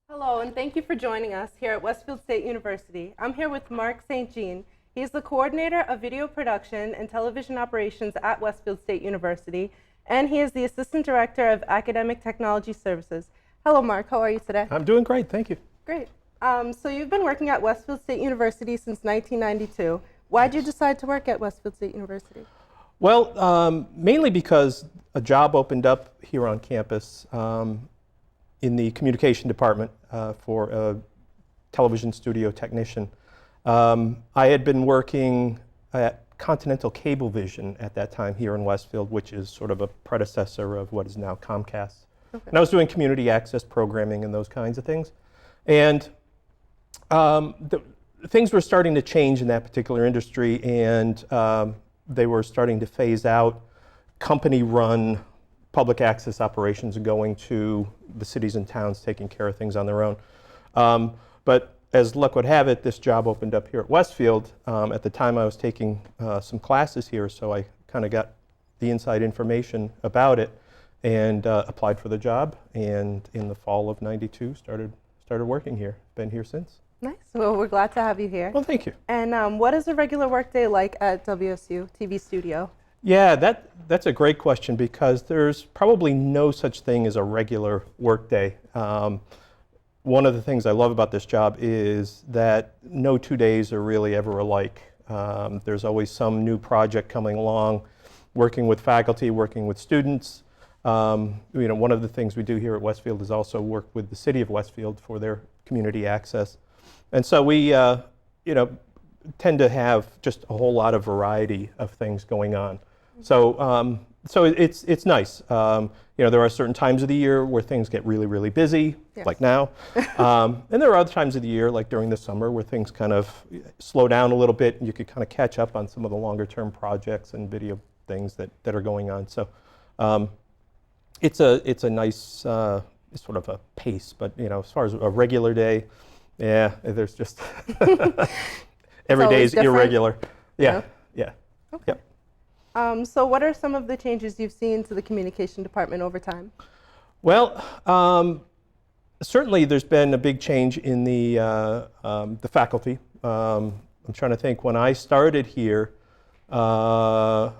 Hello, and thank you for joining us here at Westfield State University. I'm here with Mark St. Jean. He's the coordinator of video production and television operations at Westfield State University, and he is the assistant director of academic technology services. Hello, Mark. How are you today? I'm doing great, thank you. Great. So you've been working at Westfield State University since 1992. Why did you decide to work at Westfield State University? Well, mainly because a job opened up here on campus in the communication department for a television studio technician. I had been working at Continental Cablevision at that time here in Westfield, which is sort of a predecessor of what is now Comcast. Okay. And I was doing community access programming and those kinds of things. And things were starting to change in that particular industry, and they were starting to phase out company-run public access operations and going to the cities and towns taking care of things on their own. But as luck would have it, this job opened up here at Westfield. At the time I was taking some classes here, so I kind of got the inside information about it and applied for the job, and in the fall of '92 started working here. Been here since. Nice. Well, we're glad to have you here. Well, thank you. And what is a regular workday like at WSU TV Studio? Yeah, that's a great question, because there's probably no such thing as a regular workday. One of the things I love about this job is that no 2 days are really ever alike. There's always some new project coming along, working with faculty, working with students. One of the things we do here at Westfield is also work with the city of Westfield for their community access. And so we tend to have just a whole lot of variety of things going on. So it's nice. There are certain times of the year where things get really, really busy, yes, like now. And there are other times of the year, like during the summer, where things kind of slow down a little bit, and you could kind of catch up on some of the longer term projects and video things that are going on. So it's a nice sort of a pace. But as far as a regular day, yeah, there's just every day is irregular. Yeah. Okay. Yep. So what are some of the changes you've seen to the communication department over time? Well, certainly there's been a big change in the faculty. I'm trying to think, when I started here, the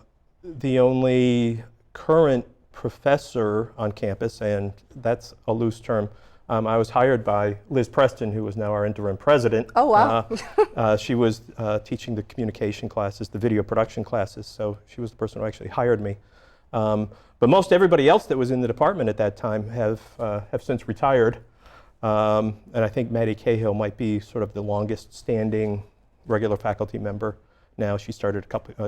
only current professor on campus, and that's a loose term, I was hired by Liz Preston, who is now our interim president. Oh, wow. She was teaching the communication classes, the video production classes, so she was the person who actually hired me. But most everybody else that was in the department at that time have since retired. And I think Maddie Cahill might be sort of the longest standing regular faculty member now. She started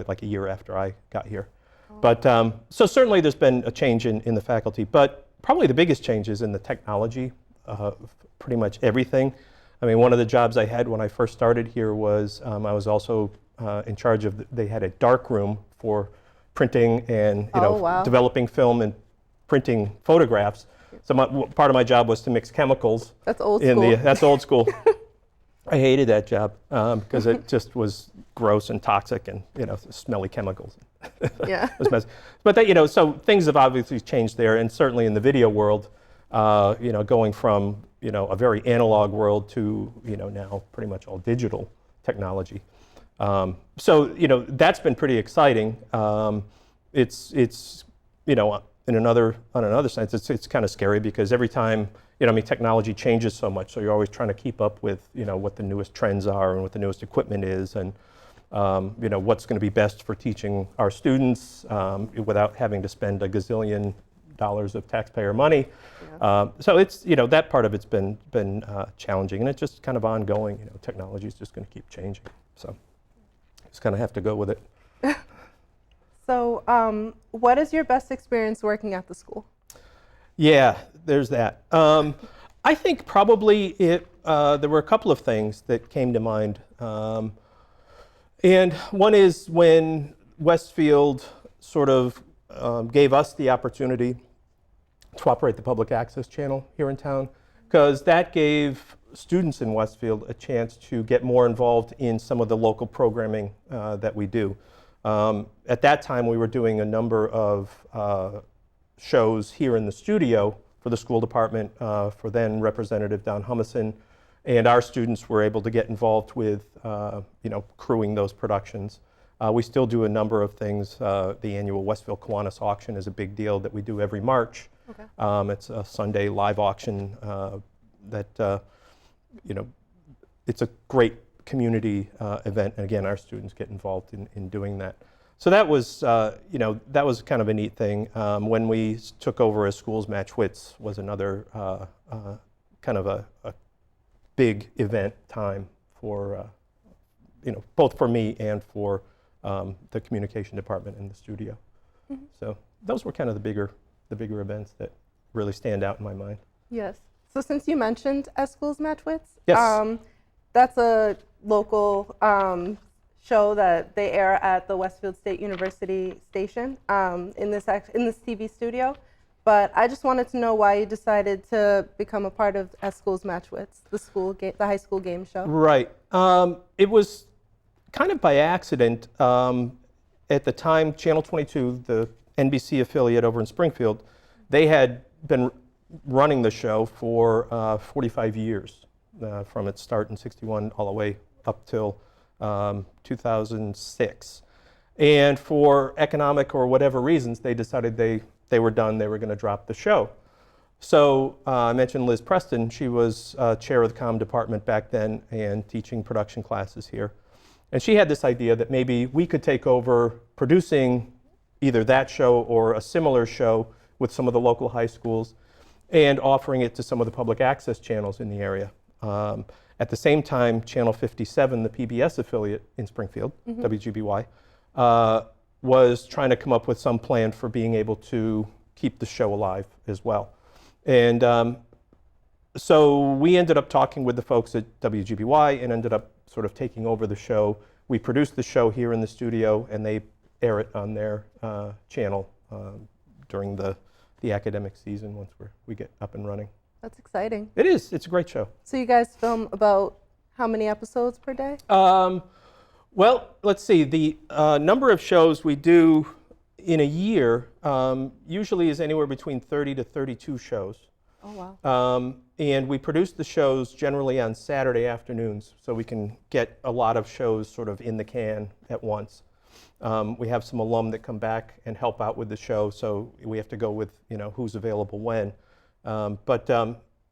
like a year after I got here. Oh. But so certainly there's been a change in the faculty, but probably the biggest change is in the technology. Pretty much everything. I mean, one of the jobs I had when I first started here was I was also in charge of, they had a dark room for printing and wow, developing film and printing photographs. So part of my job was to mix chemicals. That's old school. That's old school. I hated that job because it just was gross and toxic and smelly chemicals. Yeah. It was messy. But so things have obviously changed there, and certainly in the video world. Going from a very analog world to now pretty much all digital technology. So that's been pretty exciting. It's on another sense, it's kind of scary, because every time technology changes so much, so you're always trying to keep up with what the newest trends are and what the newest equipment is, and what's going to be best for teaching our students without having to spend a gazillion dollars of taxpayer money. Yeah. So it's that part of it's been challenging, and it's just kind of ongoing. Technology is just going to keep changing, so just kind of have to go with it. So what is your best experience working at the school? Yeah, there's that. I think probably there were a couple of things that came to mind, and one is when Westfield sort of gave us the opportunity to operate the public access channel here in town, because that gave students in Westfield a chance to get more involved in some of the local programming that we do. At that time, we were doing a number of shows here in the studio for the school department, for then Representative Don Humison, and our students were able to get involved with, crewing those productions. We still do a number of things. The annual Westville Kiwanis auction is a big deal that we do every March. Okay. It's a Sunday live auction that, it's a great community event, and again, our students get involved in doing that. So that was, that was kind of a neat thing. When we took over as schools, Match Wits was another kind of a big event time for, both for me and for the communication department in the studio. Mm-hmm. So those were kind of the bigger events that really stand out in my mind. Yes. So since you mentioned as schools Match Wits, yes. That's a local show that they air at the Westfield State University station in this TV studio. But I just wanted to know why you decided to become a part of as schools Match Wits, the high school game show. Right. It was kind of by accident. At the time, Channel 22, the NBC affiliate over in Springfield, they had been running the show for 45 years, from its start in '61 all the way up till 2006. And for economic or whatever reasons, they decided they were done, they were going to drop the show. So I mentioned Liz Preston. She was chair of the comm department back then and teaching production classes here. And she had this idea that maybe we could take over producing either that show or a similar show with some of the local high schools and offering it to some of the public access channels in the area. At the same time, Channel 57, the PBS affiliate in Springfield, mm-hmm. WGBY, was trying to come up with some plan for being able to keep the show alive as well. And so we ended up talking with the folks at WGBY and ended up sort of taking over the show. We produced the show here in the studio, and they air it on their channel during the academic season once we get up and running. That's exciting. It is. It's a great show. So you guys film about how many episodes per day? Well, let's see. The number of shows we do in a year usually is anywhere between 30 to 32 shows. Oh, wow. And we produce the shows generally on Saturday afternoons, so we can get a lot of shows sort of in the can at once. We have some alum that come back and help out with the show, so we have to go with who's available when. But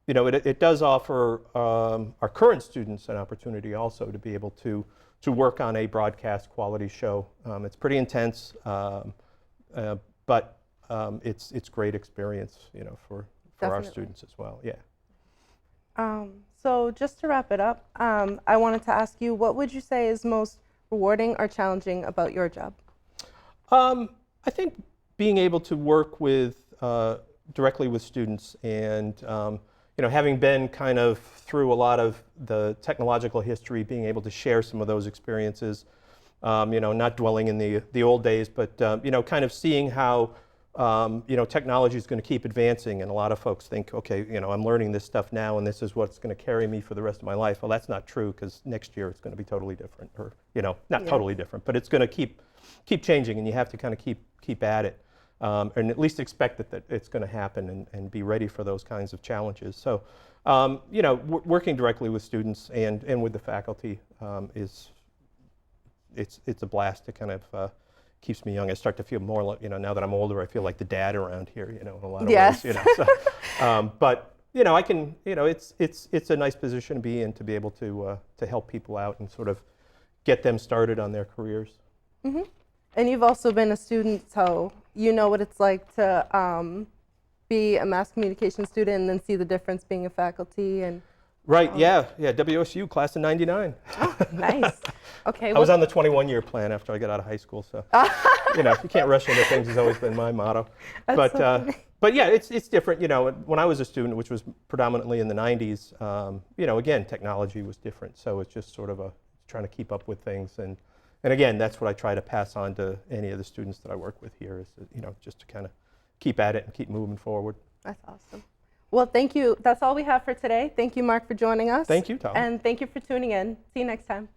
it does offer our current students an opportunity also to be able to work on a broadcast quality show. It's pretty intense, but it's great experience, for our students as well. Yeah. So just to wrap it up, I wanted to ask you, what would you say is most rewarding or challenging about your job? I think being able to work with directly with students and having been kind of through a lot of the technological history, being able to share some of those experiences, not dwelling in the old days, but kind of seeing how technology is going to keep advancing, and a lot of folks think, okay, I'm learning this stuff now, and this is what's going to carry me for the rest of my life. Well, that's not true, because next year it's going to be totally different, or not totally different, but it's going to keep changing, and you have to kind of keep at it, and at least expect that it's going to happen, and be ready for those kinds of challenges. So, working directly with students and with the faculty it's a blast to kind of keeps me young. I start to feel more like, now that I'm older, I feel like the dad around here, in a lot of yes. ways, So, but, I can, it's a nice position to be in, to be able to help people out and sort of get them started on their careers. Mm-hmm. And you've also been a student, so you know what it's like to be a mass communication student and then see the difference being a faculty and. Right, yeah, WSU, class of '99. Oh, nice. Okay. I was on the 21-year plan after I got out of high school, so you can't rush into things has always been my motto. But yeah, it's different. When I was a student, which was predominantly in the '90s, again, technology was different, so it's just sort of trying to keep up with things, and again, that's what I try to pass on to any of the students that I work with here is just to kind of keep at it and keep moving forward. That's awesome. Well, thank you. That's all we have for today. Thank you, Mark, for joining us. Thank you, Talia. And thank you for tuning in. See you next time.